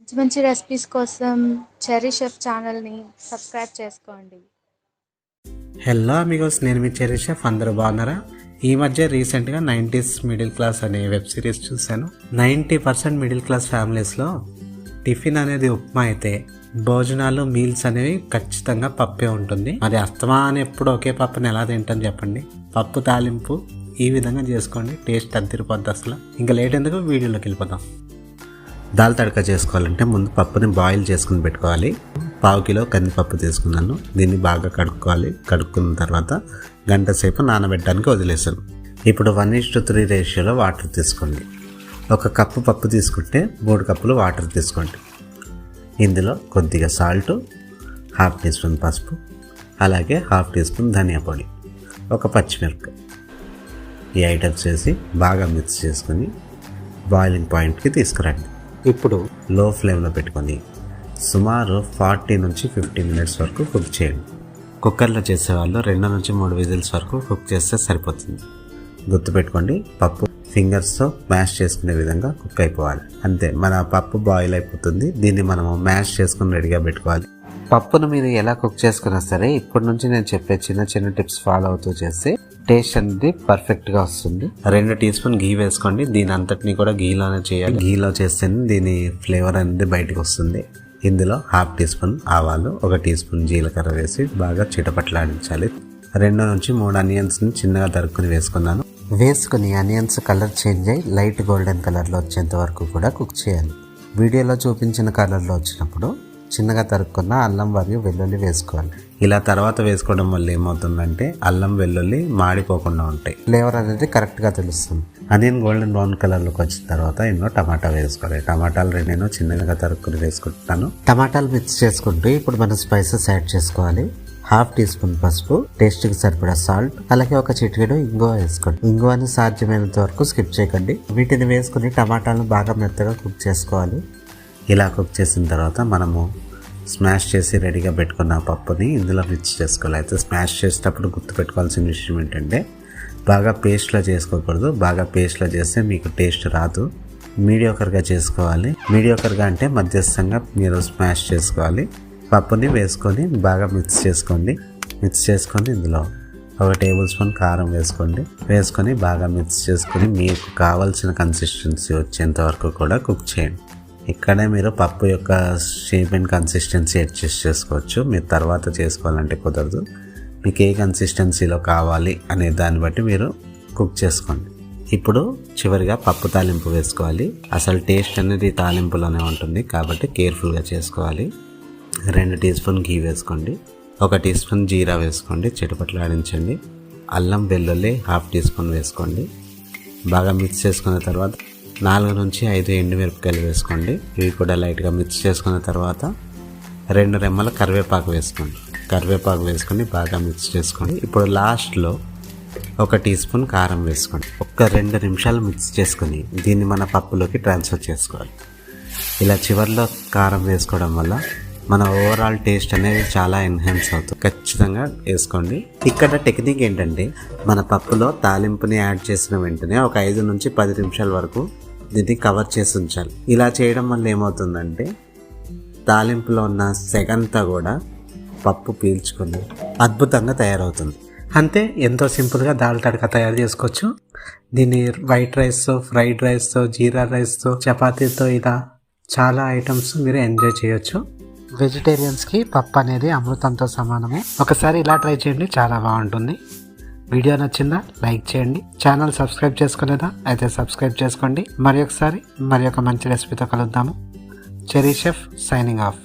మంచి మంచి రెసిపీస్ కోసం చెర్రీ షెఫ్ ఛానల్ని సబ్స్క్రైబ్ చేసుకోండి. హలో అమిగోస్, నేను మీ చెర్రీ షెఫ్. అందరూ బాగున్నారా? ఈ మధ్య రీసెంట్గా 90s మిడిల్ క్లాస్ అనే వెబ్ సిరీస్ చూశాను. 90% మిడిల్ క్లాస్ ఫ్యామిలీస్లో టిఫిన్ అనేది ఉప్మా అయితే భోజనాలు మీల్స్ అనేవి ఖచ్చితంగా పప్పే ఉంటుంది. మరి అస్తమానం ఎప్పుడు ఒకే పప్పుని ఎలా తింటాను చెప్పండి. పప్పు తాలింపు ఈ విధంగా చేసుకోండి, టేస్ట్ అదిరిపోద్ది అసలు. ఇంకా లేట్ ఎందుకు, వీడియోలోకి వెళ్ళిపోదాం. దాల్ తడక చేసుకోవాలంటే ముందు పప్పుని బాయిల్ చేసుకుని పెట్టుకోవాలి. 1/2 కిలో కందిపప్పు తీసుకున్నాను. దీన్ని బాగా కడుక్కోవాలి. కడుక్కున్న తర్వాత గంట సేపు నానబెట్టడానికి వదిలేసాను. ఇప్పుడు 1:3 రేషియోలో వాటర్ తీసుకోండి. 1 కప్పు పప్పు తీసుకుంటే 3 కప్పులు వాటర్ తీసుకోండి. ఇందులో కొద్దిగా సాల్ట్, 1/2 టీ స్పూన్ పసుపు, అలాగే 1/2 టీ స్పూన్ ధనియా పొడి, 1 పచ్చిమిరపకాయ, ఈ ఐటమ్స్ వేసి బాగా మిక్స్ చేసుకొని బాయిలింగ్ పాయింట్కి తీసుకురండి. ఇప్పుడు లో ఫ్లేమ్లో పెట్టుకొని సుమారు 40 నుంచి 50 మినిట్స్ వరకు కుక్ చేయండి. కుక్కర్లో చేసేవాళ్ళు 2 నుంచి 3 విజిల్స్ వరకు కుక్ చేస్తే సరిపోతుంది. గుర్తుపెట్టుకోండి, పప్పు ఫింగర్స్తో మ్యాష్ చేసుకునే విధంగా కుక్ అయిపోవాలి. అంతే, మన పప్పు బాయిల్ అయిపోతుంది. దీన్ని మనము మ్యాష్ చేసుకుని రెడీగా పెట్టుకోవాలి. పప్పును మీరు ఎలా కుక్ చేసుకున్నా సరే ఇప్పటి నుంచి నేను చెప్పే చిన్న చిన్న టిప్స్ ఫాలో అవుతూ చేస్తే టేస్ట్ అనేది పర్ఫెక్ట్గా వస్తుంది. 2 టీ స్పూన్ గీ వేసుకోండి. దీని అంతటిని కూడా గీలోనే చేయాలి. గీలో చేస్తేనే దీని ఫ్లేవర్ అనేది బయటకు వస్తుంది. ఇందులో 1/2 టీ స్పూన్ ఆవాలు, 1 టీ స్పూన్ జీలకర్ర వేసి బాగా చిటపట్లాడించాలి. 2 నుంచి 3 ఆనియన్స్ని చిన్నగా తరుక్కుని వేసుకున్నాను. వేసుకుని ఆనియన్స్ కలర్ చేంజ్ అయ్యి లైట్ గోల్డెన్ కలర్లో వచ్చేంత వరకు కూడా కుక్ చేయాలి. వీడియోలో చూపించిన కలర్లో వచ్చినప్పుడు చిన్నగా తరుక్కున్న అల్లం మరియు వెల్లుల్లి వేసుకోవాలి. ఇలా తర్వాత వేసుకోవడం వల్ల ఏమవుతుందంటే అల్లం వెల్లుల్లి మాడిపోకుండా ఉంటాయి. ఫ్లేవర్ అనేది కరెక్ట్గా తెలుస్తుంది. ఆనియన్ గోల్డెన్ బ్రౌన్ కలర్లోకి వచ్చిన తర్వాత ఇందులో టమాటా వేసుకోవాలి. టమాటాలు 2 చిన్నగా తరుక్కుని వేసుకుంటున్నాను. టమాటాలు మిక్స్ చేసుకుంటూ ఇప్పుడు మనం స్పైసెస్ యాడ్ చేసుకోవాలి. 1/2 టీ స్పూన్ పసుపు, టేస్ట్కి సరిపడా సాల్ట్, అలాగే 1 చిటికెడు ఇంగువ వేసుకోండి. ఇంగువని సాధ్యమైనంత వరకు స్కిప్ చేయకండి. వీటిని వేసుకుని టమాటాలను బాగా మెత్తగా కుక్ చేసుకోవాలి. ఇలా కుక్ చేసిన తర్వాత మనము స్మాష్ చేసి రెడీగా పెట్టుకున్న పప్పుని ఇందులో మిక్స్ చేసుకోవాలి. అయితే స్మాష్ చేసేటప్పుడు గుర్తుపెట్టుకోవాల్సిన విషయం ఏంటంటే బాగా పేస్ట్లో చేసుకోకూడదు. బాగా పేస్ట్లో చేస్తే మీకు టేస్ట్ రాదు. మీడియోకర్గా చేసుకోవాలి. మీడియోకర్గా అంటే మధ్యస్థంగా మీరు స్మాష్ చేసుకోవాలి. పప్పుని వేసుకొని బాగా మిక్స్ చేసుకోండి. మిక్స్ చేసుకొని ఇందులో 1 టేబుల్ స్పూన్ కారం వేసుకోండి. వేసుకొని బాగా మిక్స్ చేసుకొని మీకు కావాల్సిన కన్సిస్టెన్సీ వచ్చేంత వరకు కూడా కుక్ చేయండి. ఇక్కడే మీరు పప్పు యొక్క షేప్ అండ్ కన్సిస్టెన్సీ అడ్జస్ట్ చేసుకోవచ్చు. మీరు తర్వాత చేసుకోవాలంటే కుదరదు. మీకు ఏ కన్సిస్టెన్సీలో కావాలి అనే దాన్ని బట్టి మీరు కుక్ చేసుకోండి. ఇప్పుడు చివరిగా పప్పు తాలింపు వేసుకోవాలి. అసలు టేస్ట్ అనేది తాలింపులోనే ఉంటుంది కాబట్టి కేర్ఫుల్గా చేసుకోవాలి. 2 టీ స్పూన్ గీ వేసుకోండి. 1 టీ స్పూన్ జీరా వేసుకోండి. చిటపట్లాడించండి. అల్లం వెల్లుల్లి 1/2 టీ స్పూన్ వేసుకోండి. బాగా మిక్స్ చేసుకున్న తర్వాత 4 నుంచి 5 ఎండుమిరపకాయలు వేసుకోండి. ఇవి కూడా లైట్గా మిక్స్ చేసుకున్న తర్వాత 2 రెమ్మల కరివేపాకు వేసుకోండి. కరివేపాకు వేసుకొని బాగా మిక్స్ చేసుకోండి. ఇప్పుడు లాస్ట్లో 1 టీ స్పూన్ కారం వేసుకోండి. 2 నిమిషాలు మిక్స్ చేసుకొని దీన్ని మన పప్పులోకి ట్రాన్స్ఫర్ చేసుకోవాలి. ఇలా చివరిలో కారం వేసుకోవడం వల్ల మన ఓవరాల్ టేస్ట్ అనేది చాలా ఎన్హాన్స్ అవుతుంది. ఖచ్చితంగా వేసుకోండి. ఇక్కడ టెక్నిక్ ఏంటంటే మన పప్పులో తాలింపుని యాడ్ చేసిన వెంటనే ఒక 5 నుంచి 10 నిమిషాల వరకు దీన్ని కవర్ చేసి ఉంచాలి. ఇలా చేయడం వల్ల ఏమవుతుందంటే తాలింపులో ఉన్న సెగంతా కూడా పప్పు పీల్చుకొని అద్భుతంగా తయారవుతుంది. అంతే, ఎంతో సింపుల్గా దాల్ తడక తయారు చేసుకోవచ్చు. దీన్ని వైట్ రైస్తో, ఫ్రైడ్ రైస్తో, జీరా రైస్తో, చపాతీతో ఇలా చాలా ఐటమ్స్ మీరు ఎంజాయ్ చేయొచ్చు. వెజిటేరియన్స్కి పప్పు అనేది అమృతంతో సమానమే. ఒకసారి ఇలా ట్రై చేయండి, చాలా బాగుంటుంది. వీడియో నచ్చిందా? లైక్ చేయండి. ఛానల్ సబ్స్క్రైబ్ చేసుకోలేదా? అయితే సబ్స్క్రైబ్ చేసుకోండి. మరి ఒక మంచి రెసిపీతో కలుద్దాము. Cherry chef signing off.